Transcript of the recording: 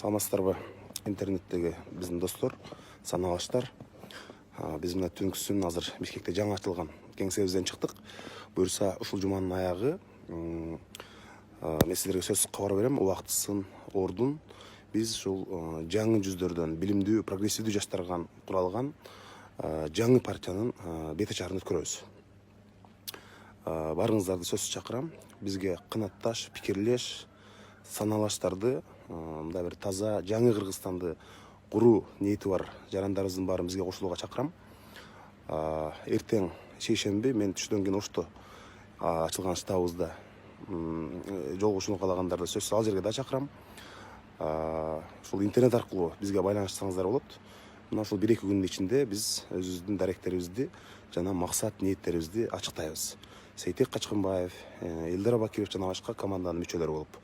Саламатсыздарбы, интернеттеги биздин достор, саналаштар. Биз мына түнкүсүн азыр Бишкекте жаңы ачылган кеңсебизден чыктык. Буюрса ушул жуманын аягы мен сиздерге сөзсүз кабар берем. Убактысын, ордун биз ушул жаңы жүздөрдөн, билимдүү, прогрессивдүү жаштардан куралган жаңы партиянын бет ачарын өткөрөбүз. Барыңыздарды сөзсүз чакырам. Бизге кынатташ, пикирлеш, саналаштарды, мындай бир таза жаңы Кыргызстанды куруу ниети бар жарандарыбыздын баарын бизге кошулууга чакырам. Эртең шейшемби мен түштөн кийин ошто ачылган штабыбызда жолугушууну каалагандарды сөзсүз ал жерге да чакырам. Ушул интернет аркылуу бизге байланышсаңыздар болот. Мына ушул 1-2 күндүн ичинде биз өзүбүздүн даректерибизди жана максат ниеттерибизди ачыктайбыз. Сейтек Качкынбаев, Элдар Абакиров жана башка команданын мүчөлөрү болуп.